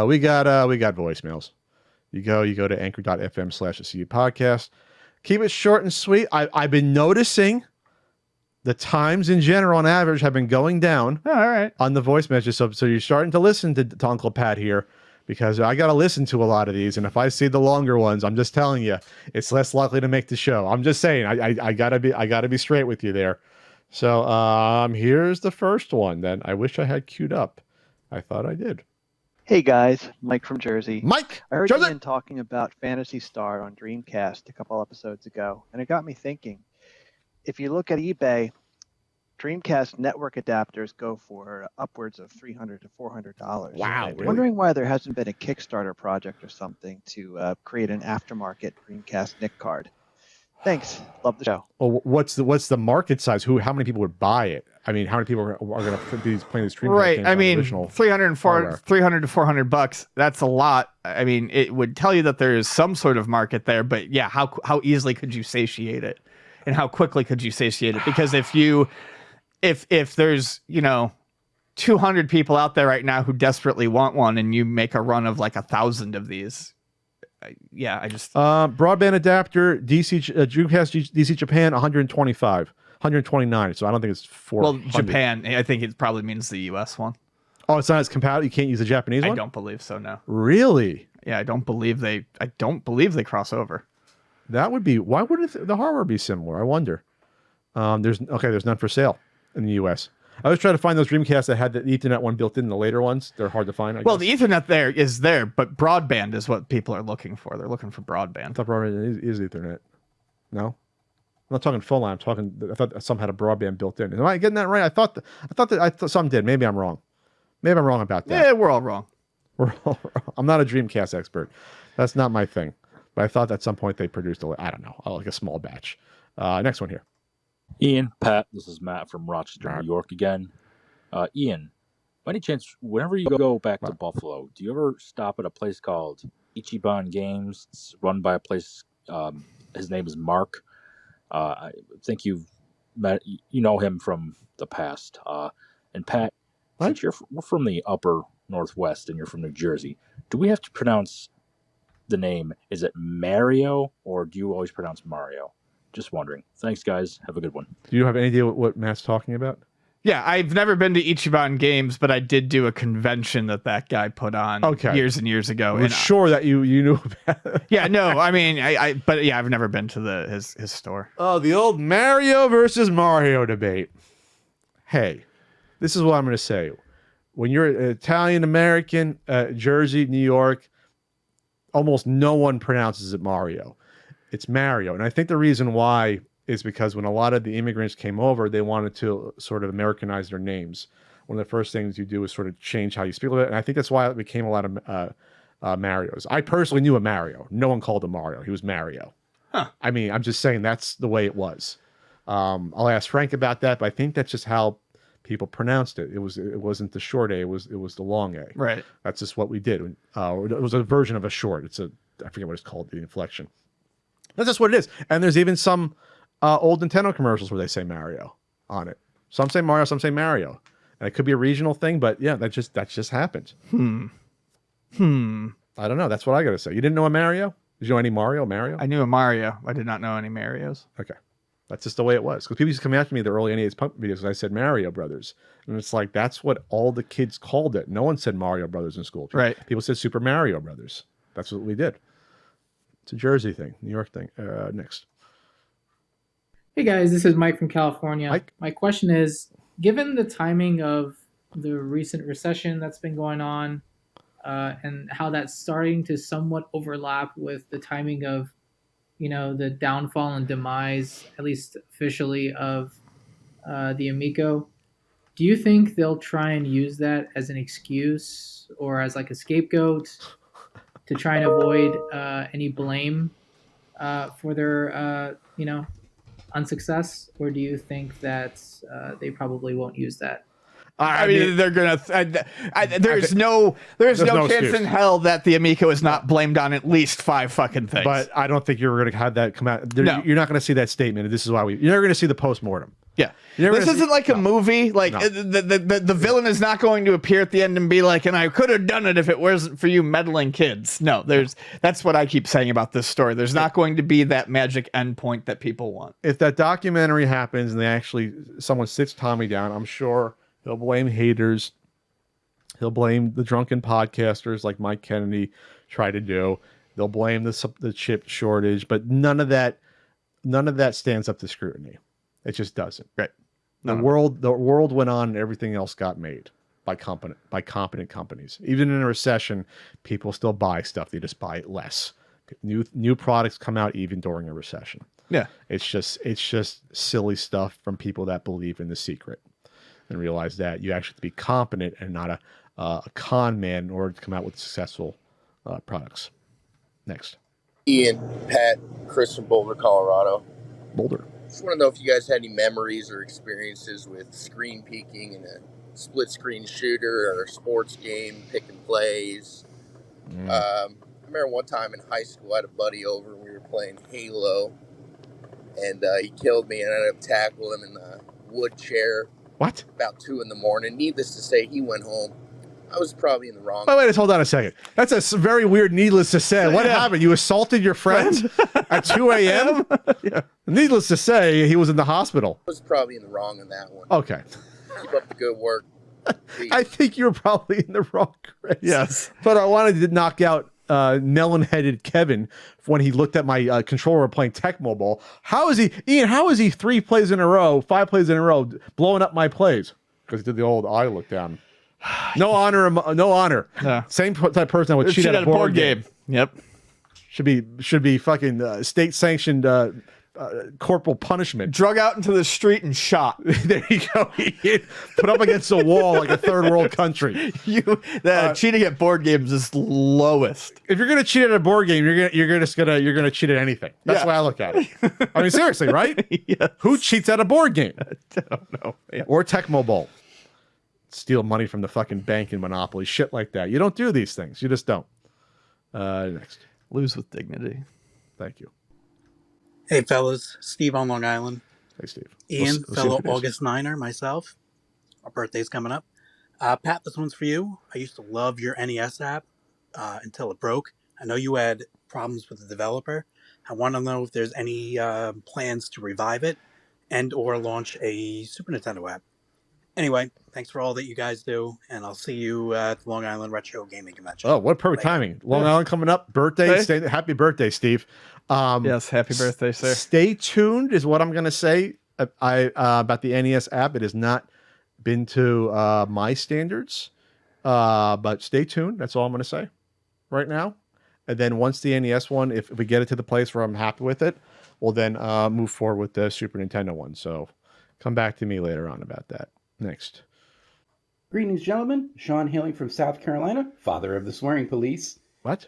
We got voicemails. You go to anchor.fm/CU podcast. Keep it short and sweet. I've been noticing the times in general on average have been going down. Oh, all right. On the voice messages. So you're starting to listen to Uncle Pat here, because I got to listen to a lot of these. And if I see the longer ones, I'm just telling you, it's less likely to make the show. I'm just saying, I gotta be straight with you there. So here's the first one that I wish I had queued up. I thought I did. Hey guys, Mike from Jersey. Mike, I heard Jersey. Ian talking about Phantasy Star on Dreamcast a couple episodes ago, and it got me thinking. If you look at eBay, Dreamcast network adapters go for upwards of $300 to $400. Wow, I'm really? wondering why there hasn't been a Kickstarter project or something to create an aftermarket Dreamcast NIC card. Thanks. Love the show. Well, what's the market size? How many people would buy it? I mean, how many people are going to be playing this Dreamcast Right. games I on mean, original 300 hardware? to $400. That's a lot. I mean, it would tell you that there is some sort of market there, but yeah, how easily could you satiate it, and how quickly could you satiate it? Because if there's 200 people out there right now who desperately want one, and you make a run of like 1,000 of these, I just broadband adapter Dreamcast DC Japan 129. So I don't think it's 400. well, Japan. I think it probably means the U.S. one. Oh, it's not as compatible. You can't use the Japanese one. I don't believe so. No. Really. Yeah, I don't believe they cross over. That would be. Why wouldn't the hardware be similar? I wonder. There's none for sale in the U.S. I was trying to find those Dreamcasts that had the Ethernet one built in. The later ones, they're hard to find. I Well, guess. the Ethernet is there, but broadband is what people are looking for. They're looking for I broadband. thought broadband is Ethernet. No, I'm not talking phone line. I thought some had a broadband built in. Am I getting that right? I thought some did. Maybe I'm wrong. Maybe I'm wrong about that. Yeah, we're all wrong. I'm not a Dreamcast expert. That's not my thing. But I thought at some point they produced like a small batch. Next one here. Ian, Pat, this is Matt from Rochester, New York again. Ian, by any chance, whenever you go back to Buffalo, do you ever stop at a place called Ichiban Games? It's run by a place, his name is Mark. I think you know him from the past. And Pat, since we're from the upper Northwest and you're from New Jersey, do we have to pronounce the name? Is it Mario, or do you always pronounce Mario? Just wondering. Thanks, guys. Have a good one. Do you have any idea what Matt's talking about? Yeah, I've never been to Ichiban Games, but I did do a convention that guy put on years and years ago. I'm sure that you knew about it. Yeah, no, I mean, but yeah, I've never been to his store. Oh, the old Mario versus Mario debate. Hey, this is what I'm going to say. When you're an Italian American, Jersey, New York, almost no one pronounces it Mario. It's Mario. And I think the reason why is because when a lot of the immigrants came over, they wanted to sort of Americanize their names. One of the first things you do is sort of change how you speak of it. And I think that's why it became a lot of Marios. I personally knew a Mario. No one called him Mario. He was Mario. Huh. I mean, I'm just saying that's the way it was. I'll ask Frank about that, but I think that's just how people pronounced it. It wasn't the short A, it was the long A. Right. That's just what we did. It was a version of a short. I forget what it's called, the inflection. That's just what it is. And there's even some old Nintendo commercials where they say Mario on it. Some say Mario, some say Mario. And it could be a regional thing, but yeah, that just happened. I don't know. That's what I got to say. You didn't know a Mario? Did you know any Mario? I knew a Mario. I did not know any Marios. Okay. That's just the way it was. Because people used to come after me in the early NES Punk videos and I said Mario Brothers. And it's like, that's what all the kids called it. No one said Mario Brothers in school. Right. People said Super Mario Brothers. That's what we did. It's a Jersey thing, New York thing. Next. Hey guys, this is Mike from California. Mike. My question is, given the timing of the recent recession that's been going on, and how that's starting to somewhat overlap with the timing of, the downfall and demise, at least officially, of the Amico, do you think they'll try and use that as an excuse or as like a scapegoat to try and avoid any blame for their, unsuccess? Or do you think that they probably won't use that? I mean, they're gonna. There's no chance excuse in hell that the Amico is not blamed on at least 5 fucking things. But I don't think you're going to have that come out. No. You're not going to see that statement. This is why you're never going to see the post-mortem. Yeah. You're never This gonna isn't like a movie. Like No. the villain is not going to appear at the end and be like, and I could have done it if it wasn't for you meddling kids. No, that's what I keep saying about this story. There's not going to be that magic endpoint that people want. If that documentary happens and someone sits Tommy down, I'm sure he'll blame haters. He'll blame the drunken podcasters like Mike Kennedy tried to do. They'll blame the chip shortage, but none of that stands up to scrutiny. It just doesn't. Right. The world went on and everything else got made by competent companies. Even in a recession, people still buy stuff. They just buy it less. New products come out even during a recession. Yeah. It's just silly stuff from people that believe in the secret and realize that you actually have to be competent and not a con man in order to come out with successful products. Next. Ian, Pat, Chris from Boulder, Colorado. Boulder. Just want to know if you guys had any memories or experiences with screen peeking in a split screen shooter or a sports game, picking plays. I remember one time in high school, I had a buddy over and we were playing Halo, and he killed me and I ended up tackling him in the wood chair. What? About 2 a.m. Needless to say, he went home. I was probably in the wrong. Wait, hold on a second. That's a very weird. Needless to say, what happened? You assaulted your friend at 2 a.m. Yeah. Needless to say, he was in the hospital. I was probably in the wrong on that one. Okay, Keep up the good work. Peace. I think you were probably in the wrong, Chris. Yes. But I wanted to knock out melon-headed Kevin when he looked at my controller playing Tecmo Bowl. How is he 3 plays in a row, 5 plays in a row, blowing up my plays? Because he did the old eye look down. No honor. Yeah. Same type of person that would cheat at a board game. Yep. Should be fucking state sanctioned corporal punishment. Drug out into the street and shot. There you go. Put up against a wall like a third world country. Cheating at board games is lowest. If you're gonna cheat at a board game, you're gonna cheat at anything. That's Yeah. the way I look at it. I mean, seriously, right? Yes. Who cheats at a board game I don't know. Yeah. or Tecmo Bowl? Steal money from the fucking bank in Monopoly, shit like that. You don't do these things. You just don't. Next. Lose with dignity. Thank you. Hey, fellas. Steve on Long Island. Hey, Steve. Ian, We'll see fellow if it is. August 9er, myself. Our birthday's coming up. Pat, this one's for you. I used to love your NES app until it broke. I know you had problems with the developer. I want to know if there's any plans to revive it and or launch a Super Nintendo app. Anyway, thanks for all that you guys do, and I'll see you at the Long Island Retro Gaming Convention. Oh, what perfect timing. Long Island coming up. Birthday. Hey. Happy birthday, Steve. Yes, happy birthday, sir. Stay tuned is what I'm going to say about the NES app. It has not been to my standards, but stay tuned. That's all I'm going to say right now. And then once the NES one, if we get it to the place where I'm happy with it, we'll then move forward with the Super Nintendo one. So come back to me later on about that. Next. Greetings, gentlemen. Sean hailing from South Carolina, father of the swearing police. What?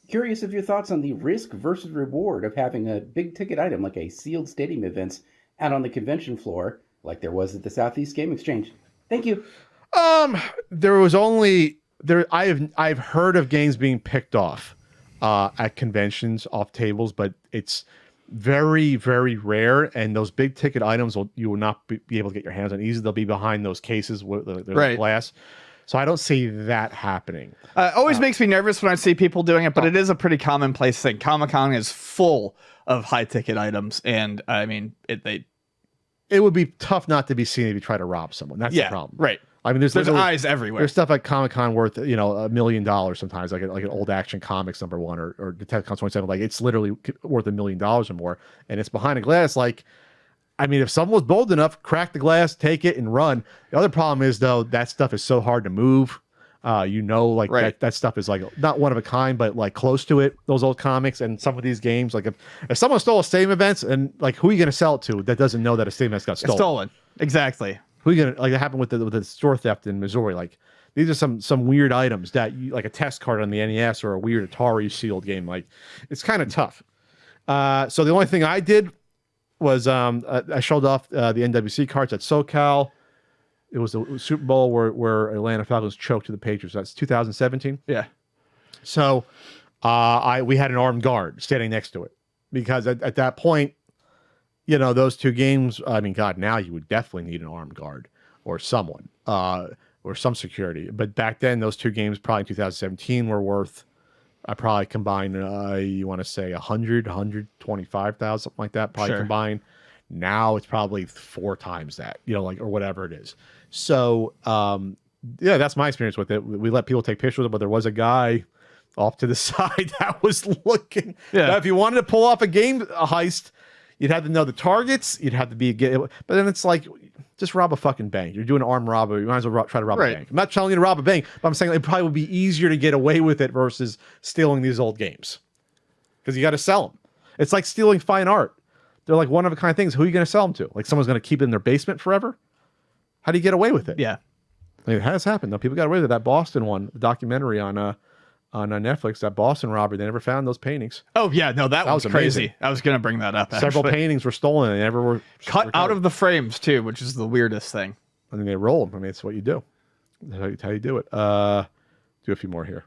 Curious of your thoughts on the risk versus reward of having a big ticket item like a sealed stadium events out on the convention floor, like there was at the Southeast Game Exchange. Thank you. There was only there. I've heard of games being picked off at conventions off tables, but it's very, very rare. And those big ticket items you will not be able to get your hands on easily. They'll be behind those cases with the Right. glass. So I don't see that happening. Always makes me nervous when I see people doing it, but it is a pretty commonplace thing. Comic-Con is full of high-ticket items, and I mean, it would be tough not to be seen if you try to rob someone. That's the problem. right. I mean, there's eyes everywhere. There's stuff like Comic-Con worth, $1 million sometimes, like an old Action Comics #1 or Detective 27. Like it's literally worth $1 million or more, and it's behind a glass. Like, I mean, if someone was bold enough, crack the glass, take it, and run. The other problem is though that stuff is so hard to move. Right. that stuff is like not one of a kind, but like close to it. Those old comics and some of these games, like if someone stole a Stadium Events, and like who are you going to sell it to that doesn't know that a Stadium Events got stolen? Exactly. Who are you gonna like? That happened with the store theft in Missouri. Like these are some weird items that you like a test card on the NES or a weird Atari sealed game. Like it's kind of tough. So the only thing I did was I showed off the NWC cards at SoCal. It was the Super Bowl where Atlanta Falcons choked to the Patriots. That's 2017. Yeah. So we had an armed guard standing next to it because at that point, you know, those two games, I mean, God, now you would definitely need an armed guard or someone, or some security. But back then, those two games, probably in 2017, were worth, I probably combined, you want to say 100, 125,000, something like that, probably Sure. combined. Now it's probably 4 times that, you know, like, or whatever it is. So, yeah, that's my experience with it. We let people take pictures with it, but there was a guy off to the side that was looking. Yeah. Now, if you wanted to pull off a heist, you'd have to know the targets. You'd have to be but then it's like, just rob a fucking bank. You're doing an armed robbery. You might as well try to rob Right. a bank. I'm not telling you to rob a bank, but I'm saying it probably would be easier to get away with it versus stealing these old games, because you got to sell them. It's like stealing fine art. They're like one of a kind things. Who are you going to sell them to? Like someone's going to keep it in their basement forever? How do you get away with it? Yeah. I mean, it has happened though. People got away with it. That Boston one, the documentary on Netflix, that Boston robbery, they never found those paintings. Oh yeah, no, that was was crazy. amazing. I was gonna bring that up. Several actually. paintings were stolen and they never were cut out recovered. of the frames too, which is the weirdest thing. And then they roll them. I mean, it's what you do. That's how you do it. Do a few more here.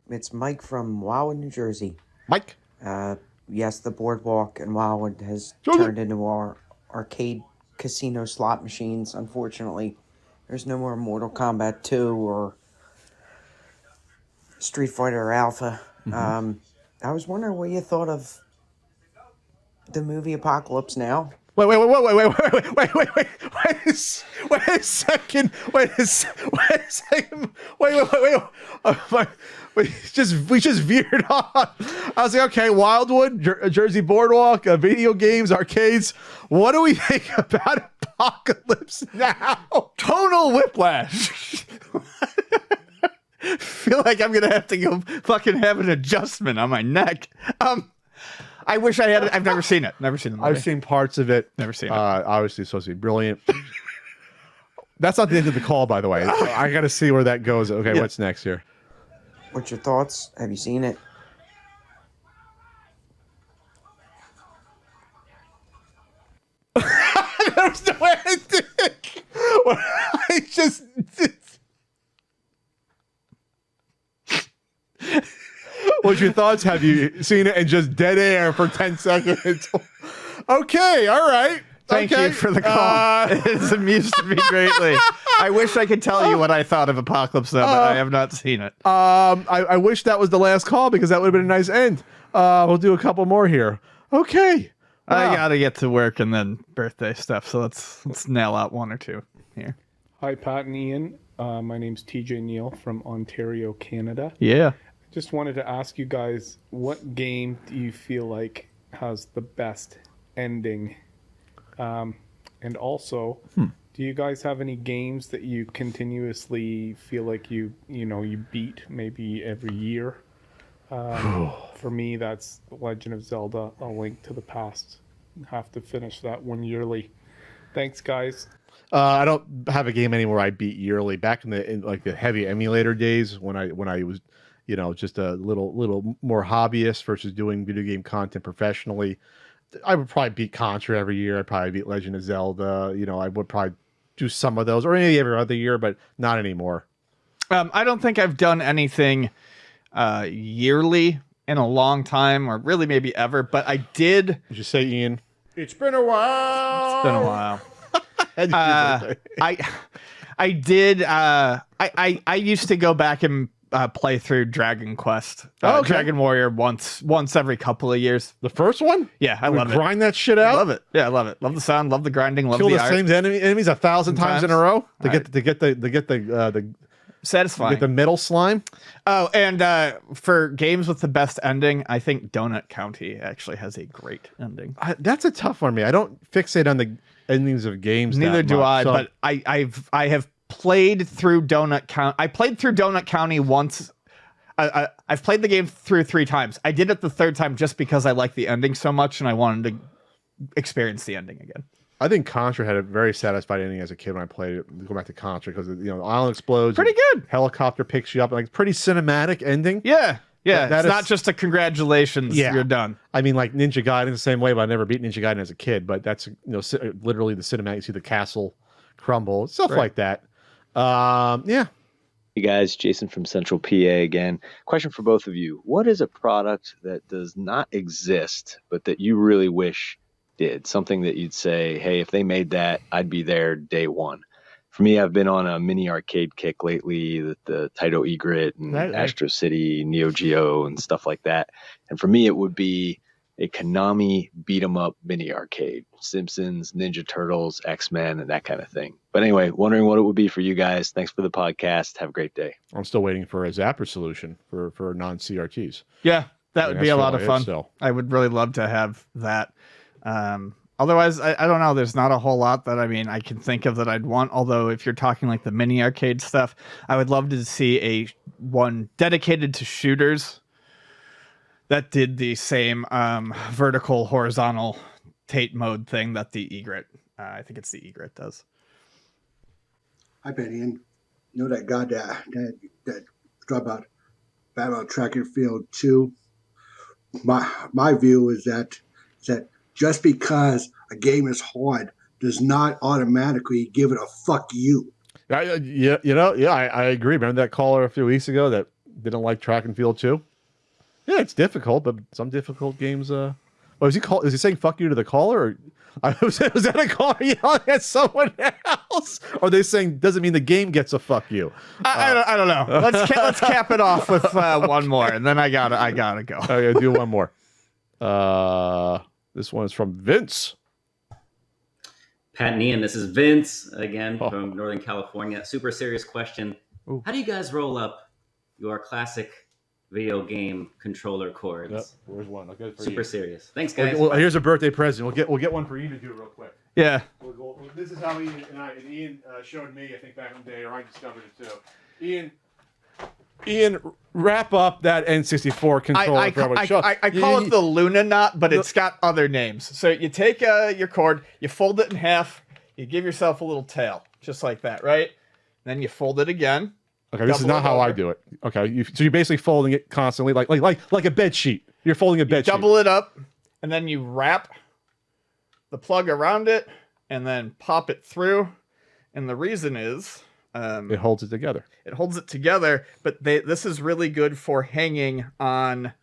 It's Mike from Wildwood, New Jersey. Mike. Yes, the boardwalk in Wildwood has Sure. turned into our arcade casino slot machines. Unfortunately, there's no more Mortal Kombat 2 or Street Fighter Alpha. I was wondering what you thought of the movie Apocalypse Now. Wait a second. Wait a second. We just veered on. I was like, okay, Wildwood, Jersey Boardwalk, video games, arcades. What do we think about Apocalypse Now? Tonal whiplash. Feel like I'm gonna have to go fucking have an adjustment on my neck. I wish I had it. I've never seen it. Never seen the movie. I've seen parts of it. Never seen it. Obviously, it's supposed to be brilliant. That's not the end of the call, by the way. I got to see where that goes. Okay, Yeah. What's next here? What's your thoughts? Have you seen it? There's no ending. I just. What's your thoughts? Have you seen it? And just dead air for 10 seconds. Okay, all right. Thank Okay. you for the call. It has amused me greatly. I wish I could tell you what I thought of Apocalypse Now, but I have not seen it. I wish that was the last call because that would have been a nice end. We'll do a couple more here. Okay. I Wow. gotta get to work and then birthday stuff, so let's nail out one or two here. Hi, Pat and Ian. My name's TJ Neal from Ontario, Canada. Yeah. Just wanted to ask you guys, what game do you feel like has the best ending? And also, do you guys have any games that you continuously feel like you beat maybe every year? For me, that's Legend of Zelda: A Link to the Past. Have to finish that one yearly. Thanks, guys. I don't have a game anymore I beat yearly. Back in the heavy emulator days when I was, just a little more hobbyist versus doing video game content professionally, I would probably beat Contra every year. I'd probably beat Legend of Zelda. I would probably do some of those, or maybe every other year, but not anymore. I don't think I've done anything yearly in a long time, or really maybe ever, but I did. Did you say, Ian? It's been a while. It's been a while. Happy birthday. I did. I used to go back and play through Dragon Quest, Okay. Dragon Warrior once every couple of years. The first one? Yeah, I You love it. grind that shit I out? love it. Yeah, I love it. Love the sound. Love the grinding. Love Kill the the art. same enemies 1,000 times in a row to Alright. get the Satisfying. metal slime. Oh, and for games with the best ending, I think Donut County actually has a great ending. That's a tough one for me. I don't fixate on the endings of games. Neither that do much, I, so- but I have played through Donut County. I played through Donut County once. I've played the game through 3 times. I did it the 3rd time just because I liked the ending so much and I wanted to experience the ending again. I think Contra had a very satisfying ending as a kid when I played it. Go back to Contra because the island explodes. Pretty and good. Helicopter picks you up. Like pretty cinematic ending. Yeah. Yeah. That it's is- not just a congratulations. Yeah. You're done. I mean, like Ninja Gaiden the same way, but I never beat Ninja Gaiden as a kid. But that's literally the cinematic. You see the castle crumble, stuff Right. like that. Yeah. Hey guys, Jason from Central PA again. Question for both of you. What is a product that does not exist, but that you really wish did, something that you'd say, hey, if they made that, I'd be there day one. For me, I've been on a mini arcade kick lately, the Taito Egret and Astro City, Neo Geo and stuff like that. And for me, it would be a Konami beat 'em up mini arcade, Simpsons, Ninja Turtles, X-Men, and that kind of thing. But anyway, wondering what it would be for you guys. Thanks for the podcast. Have a great day. I'm still waiting for a Zapper solution for non-CRTs. Yeah, that would be a lot of fun. Still. I would really love to have that. Otherwise, I don't know. There's not a whole lot that I can think of that I'd want. Although, if you're talking like the mini arcade stuff, I would love to see one dedicated to shooters that did the same vertical, horizontal Tate mode thing that the Egret, I think it's the Egret, does. Hi, Penny. And you know that guy that talk about Battle Track and Field 2? My view is that just because a game is hard does not automatically give it a fuck you. I agree. Remember that caller a few weeks ago that didn't like Track and Field 2? Yeah, it's difficult, but some difficult games. Is he saying "fuck you" to the caller? Or was that a caller yelling at someone else? Or are they saying doesn't mean the game gets a "fuck you"? I don't know. Let's cap it off with one more, and then I gotta go. Okay, do one more. This one is from Vince. Pat and Ian, this is Vince again from Northern California. Super serious question. Ooh. How do you guys roll up your classic video game controller cords? Yep. Where's one? I'll get it for Super you. serious. Thanks, guys. Well, here's a birthday present. We'll get one for you to do real quick. Yeah. This is how Ian showed me. I think back in the day, or I discovered it too. Ian, wrap up that N64 controller. I call it the Luna knot, but it's got other names. So you take your cord, you fold it in half, you give yourself a little tail, just like that, right? Then you fold it again. Okay, this is not how I do it. Okay, so you're basically folding it constantly, like a bed sheet. You're folding a bed sheet. Double it up, and then you wrap the plug around it, and then pop it through. And the reason is it holds it together. It holds it together, but this is really good for hanging on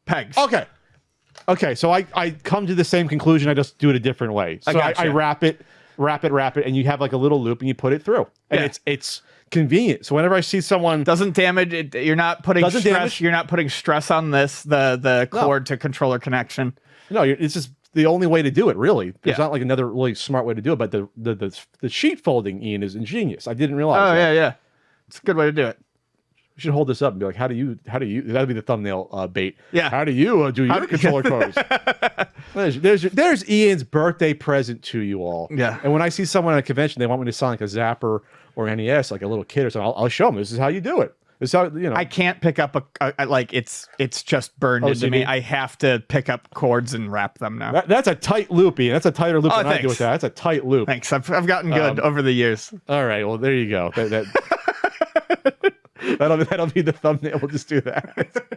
pegs. Okay. So I come to the same conclusion. I just do it a different way. So I wrap it, and you have like a little loop, and you put it through, and it's convenient. So whenever I see someone doesn't damage it, you're not putting stress. Damage. You're not putting stress on the cord to controller connection. No, it's just the only way to do it, really. There's not like another really smart way to do it, but the sheet folding, Ian, is ingenious. I didn't realize that. Yeah. It's a good way to do it. We should hold this up and be like, how do you, that'd be the thumbnail bait. Yeah. How do you do your controller codes? There's Ian's birthday present to you all. Yeah. And when I see someone at a convention, they want me to sound like a Zapper or NES, like a little kid or something, I'll show them, this is how you do it. This is how, I can't pick up it's just burned into me. I have to pick up cords and wrap them now. That's a tight loop, Ian. That's a tighter loop than I do with that. That's a tight loop. Thanks. I've gotten good over the years. All right. Well, there you go. That'll be the thumbnail. We'll just do that.